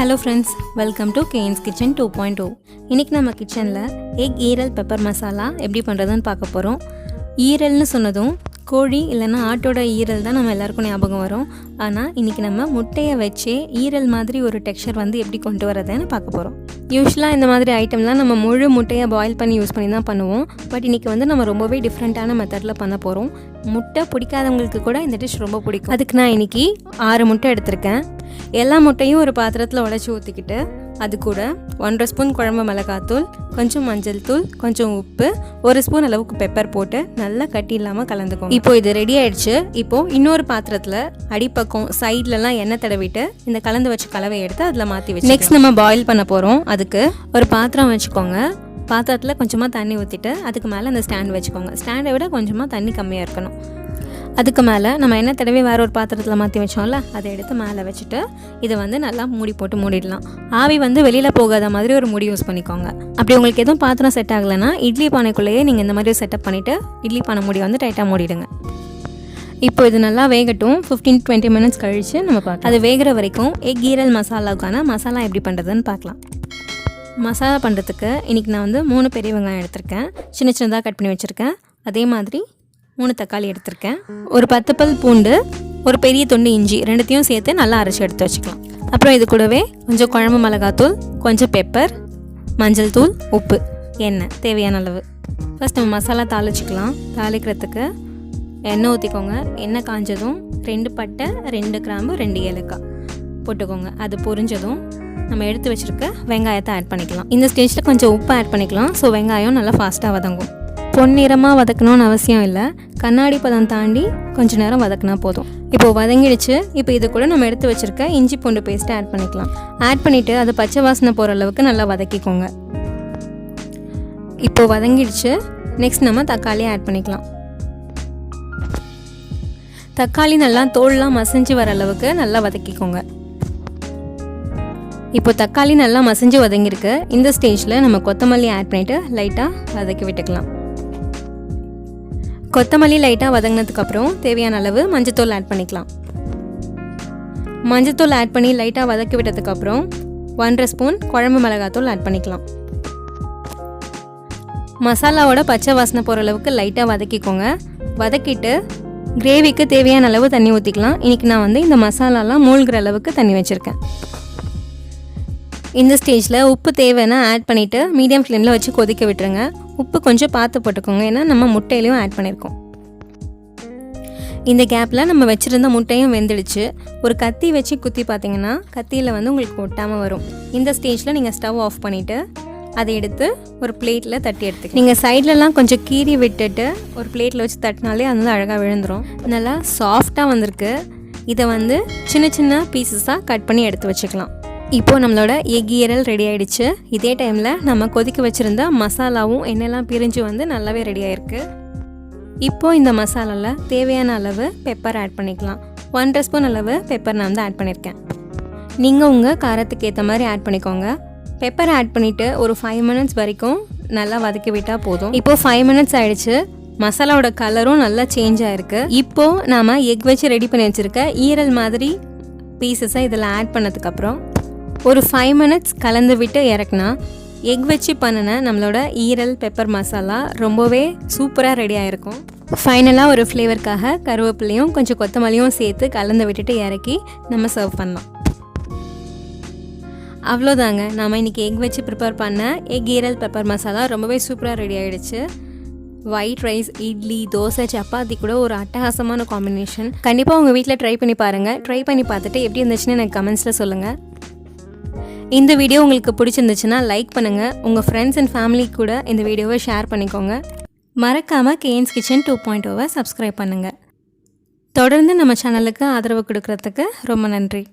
Hello friends, welcome to Kane's Kitchen 2.0. இன்னைக்கு நம்ம கிச்சனில் எக் ஈரல் பெப்பர் மசாலா எப்படி பண்ணுறதுன்னு பார்க்க போகிறோம். ஈரல்னு சொன்னதும் கோழி இல்லைன்னா ஆட்டோட ஈரல் தான் நம்ம எல்லாருக்கும் ஞாபகம் வரும். ஆனால் இன்றைக்கி நம்ம முட்டையை வச்சே ஈரல் மாதிரி ஒரு டெக்ஸ்சர் வந்து எப்படி கொண்டு வரதுன்னு பார்க்க போகிறோம். யூஸ்வலாக இந்த மாதிரி ஐட்டம்லாம் நம்ம முழு முட்டையை பாயில் பண்ணி யூஸ் பண்ணி தான் பண்ணுவோம். பட் இன்றைக்கி வந்து நம்ம ரொம்பவே டிஃப்ரெண்ட்டான மெத்தடில் பண்ண போகிறோம். முட்டை பிடிக்காதவங்களுக்கு கூட இந்த டிஷ் ரொம்ப பிடிக்கும். அதுக்கு நான் இன்றைக்கி 6 முட்டை எடுத்திருக்கேன். எல்லா முட்டையும் ஒரு பாத்திரத்தில் உடச்சி ஊற்றிக்கிட்டு அது கூட 1.5 ஸ்பூன் குழம்பு மிளகாத்தூள், கொஞ்சம் மஞ்சள் தூள், கொஞ்சம் உப்பு, 1 ஸ்பூன் அளவுக்கு பெப்பர் போட்டு நல்லா கட்டி இல்லாமல் கலந்துக்கோங்க. இப்போ இது ரெடி ஆயிடுச்சு. இப்போது இன்னொரு பாத்திரத்தில் அடிப்பக்கம் சைட்லலாம் எண்ணெய் தடவிட்டு இந்த கலந்து வச்ச கலவை எடுத்து அதில் மாற்றி வச்சு நெக்ஸ்ட் நம்ம பாயில் பண்ண போகிறோம். அதுக்கு ஒரு பாத்திரம் வச்சுக்கோங்க. பாத்திரத்தில் கொஞ்சமாக தண்ணி ஊற்றிட்டு அதுக்கு மேலே அந்த ஸ்டாண்ட் வச்சுக்கோங்க. ஸ்டாண்டை விட கொஞ்சமாக தண்ணி கம்மியாக இருக்கணும். அதுக்கு மேலே நம்ம எண்ணெய் தடவி வேறு ஒரு பாத்திரத்தில் மாற்றி வச்சோம்ல, அதை எடுத்து மேலே வச்சுட்டு இதை வந்து நல்லா மூடி போட்டு மூடிடலாம். ஆவி வந்து வெளியில் போகாத மாதிரி ஒரு மூடி யூஸ் பண்ணிக்கோங்க. அப்படி உங்களுக்கு எதுவும் பாத்திரம் செட் ஆகலைன்னா இட்லி பானைக்குள்ளேயே நீங்கள் இந்த மாதிரி செட்டப் பண்ணிவிட்டு இட்லி பானை மூடி வந்து டைட்டாக மூடிடுங்க. இப்போ இது நல்லா வேகட்டும். 15-20 மினிட்ஸ் கழித்து நம்ம பார்க்கலாம். அது வேகிற வரைக்கும் எக் ஈரல் மசாலாவுக்கான மசாலா எப்படி பண்ணுறதுன்னு பார்க்கலாம். மசாலா பண்ணுறதுக்கு இன்றைக்கி நான் வந்து 3 பெரிய வெங்காயம் எடுத்திருக்கேன். சின்ன சின்னதாக கட் பண்ணி வச்சுருக்கேன். அதே மாதிரி 3 தக்காளி எடுத்திருக்கேன். ஒரு 10 பல் பூண்டு, ஒரு பெரிய துண்டு இஞ்சி, ரெண்டுத்தையும் சேர்த்து நல்லா அரைச்சி எடுத்து வச்சுக்கலாம். அப்புறம் இது கூடவே கொஞ்சம் குழம்பு மிளகாத்தூள், கொஞ்சம் பெப்பர், மஞ்சள் தூள், உப்பு, எண்ணெய் தேவையான அளவு. ஃபர்ஸ்ட் நம்ம மசாலா தாளிச்சிக்கலாம். தாளிக்கிறதுக்கு எண்ணெய் ஊற்றிக்கோங்க. எண்ணெய் காஞ்சதும் 2 பட்டை, 2 கிராம்பு, 2 ஏலக்காய் போட்டுக்கோங்க. அது பொரிஞ்சதும் நம்ம எடுத்து வச்சுருக்க வெங்காயத்தை ஆட் பண்ணிக்கலாம். இந்த ஸ்டேஜில் கொஞ்சம் உப்பு ஆட் பண்ணிக்கலாம். ஸோ வெங்காயம் நல்லா ஃபாஸ்ட்டாக வதங்கும். பொன்னிறமாக வதக்கணும்னு அவசியம் இல்லை. கண்ணாடி பதம் தாண்டி கொஞ்சம் நேரம் வதக்கினா போதும். இப்போது வதங்கிடுச்சு. இப்போ இது கூட நம்ம எடுத்து வச்சுருக்க இஞ்சி பூண்டு பேஸ்ட்டை ஆட் பண்ணிக்கலாம். ஆட் பண்ணிவிட்டு அது பச்சை வாசனை போகிற அளவுக்கு நல்லா வதக்கிக்கோங்க. இப்போது வதங்கிடுச்சு. நெக்ஸ்ட் நம்ம தக்காளியை ஆட் பண்ணிக்கலாம். தக்காளி நல்லா தோல்லாம் மசிஞ்சு வர அளவுக்கு நல்லா வதக்கிக்கோங்க. இப்போ தக்காளி நல்லா மசிஞ்சு வதங்கியிருக்கு. இந்த ஸ்டேஜில் நம்ம கொத்தமல்லி ஆட் பண்ணிவிட்டு லைட்டாக வதக்கி விட்டுக்கலாம். கொத்தமல்லி லைட்டாக வதங்கினதுக்கப்புறம் தேவையான அளவு மஞ்சத்தூள் ஆட் பண்ணிக்கலாம். மஞ்சத்தூள் ஆட் பண்ணி லைட்டாக வதக்கி விட்டதுக்கப்புறம் 1.5 ஸ்பூன் குழம்பு மிளகாத்தூள் ஆட் பண்ணிக்கலாம். மசாலாவோட பச்சை வாசனை போகிற அளவுக்கு லைட்டாக வதக்கிக்கோங்க. வதக்கிட்டு கிரேவிக்கு தேவையான அளவு தண்ணி ஊற்றிக்கலாம். இன்றைக்கி நான் வந்து இந்த மசாலாலாம் மூழ்கிற அளவுக்கு தண்ணி வச்சுருக்கேன். இந்த ஸ்டேஜில் உப்பு தேவைன்னா ஆட் பண்ணிவிட்டு மீடியம் ஃப்ளேமில் வச்சு கொதிக்க விட்டுருங்க. உப்பு கொஞ்சம் பார்த்து போட்டுக்கோங்க, ஏன்னா நம்ம முட்டையிலையும் ஆட் பண்ணியிருக்கோம். இந்த கேப்பில் நம்ம வச்சுருந்த முட்டையும் வெந்துடுச்சு. ஒரு கத்தி வச்சு குத்தி பார்த்தீங்கன்னா கத்தியில் வந்து உங்களுக்கு ஒட்டாமல் வரும். இந்த ஸ்டேஜில் நீங்கள் ஸ்டவ் ஆஃப் பண்ணிவிட்டு அதை எடுத்து ஒரு பிளேட்டில் தட்டி எடுத்துக்க. நீங்கள் சைட்லலாம் கொஞ்சம் கீறி விட்டுட்டு ஒரு பிளேட்டில் வச்சு தட்டினாலே அது வந்து அழகாக விழுந்துடும். நல்லா சாஃப்டாக வந்திருக்கு. இதை வந்து சின்ன சின்ன பீசஸாக கட் பண்ணி எடுத்து வச்சுக்கலாம். இப்போது நம்மளோட எக் ஈரல் ரெடி ஆகிடுச்சு. இதே டைமில் நம்ம கொதிக்க வச்சுருந்த மசாலாவும் எண்ணெய்லாம் பிரிஞ்சு வந்து நல்லாவே ரெடி ஆகிருக்கு. இப்போது இந்த மசாலாவில் தேவையான அளவு பெப்பர் ஆட் பண்ணிக்கலாம். 1.5 ஸ்பூன் அளவு பெப்பர் நான் வந்து ஆட் பண்ணியிருக்கேன். நீங்கள் உங்கள் காரத்துக்கு ஏற்ற மாதிரி ஆட் பண்ணிக்கோங்க. பெப்பர் ஆட் பண்ணிவிட்டு ஒரு 5 மினிட்ஸ் வரைக்கும் நல்லா வதக்கி விட்டால் போதும். இப்போது 5 மினிட்ஸ் ஆகிடுச்சு. மசாலாவோட கலரும் நல்லா சேஞ்ச் ஆகிருக்கு. இப்போது நாம் எக் வச்சு ரெடி பண்ணி வச்சுருக்க ஈரல் மாதிரி பீசஸை இதில் ஆட் பண்ணதுக்கப்புறம் ஒரு 5 மினிட்ஸ் கலந்து விட்டு இறக்குனா எக் வச்சு பண்ணின நம்மளோட ஈரல் பெப்பர் மசாலா ரொம்பவே சூப்பராக ரெடி ஆகிருக்கும். ஃபைனலாக ஒரு ஃப்ளேவருக்காக கருவேப்பிலையும் கொஞ்சம் கொத்தமல்லியும் சேர்த்து கலந்து விட்டுட்டு இறக்கி நம்ம சர்வ் பண்ணலாம். அவ்வளோதாங்க, நாம் இன்றைக்கி எக் வச்சு ப்ரிப்பேர் பண்ண எக் ஈரல் பெப்பர் மசாலா ரொம்பவே சூப்பராக ரெடி ஆகிடுச்சு. ஒயிட் ரைஸ், இட்லி, தோசை, சப்பாத்தி கூட ஒரு அட்டகாசமான காம்பினேஷன். கண்டிப்பாக உங்கள் வீட்டில் ட்ரை பண்ணி பாருங்கள். ட்ரை பண்ணி பார்த்துட்டு எப்படி இருந்துச்சுன்னு எனக்கு கமெண்ட்ஸில் சொல்லுங்கள். இந்த வீடியோ உங்களுக்கு பிடிச்சிருந்துச்சுன்னா லைக் பண்ணுங்கள். உங்கள் ஃப்ரெண்ட்ஸ் அண்ட் ஃபேமிலி கூட இந்த வீடியோவை ஷேர் பண்ணிக்கோங்க. மறக்காமல் கேன்ஸ் கிச்சன் 2.0 சப்ஸ்கிரைப் பண்ணுங்கள். தொடர்ந்து நம்ம சேனலுக்கு ஆதரவு கொடுக்கறதுக்கு ரொம்ப நன்றி.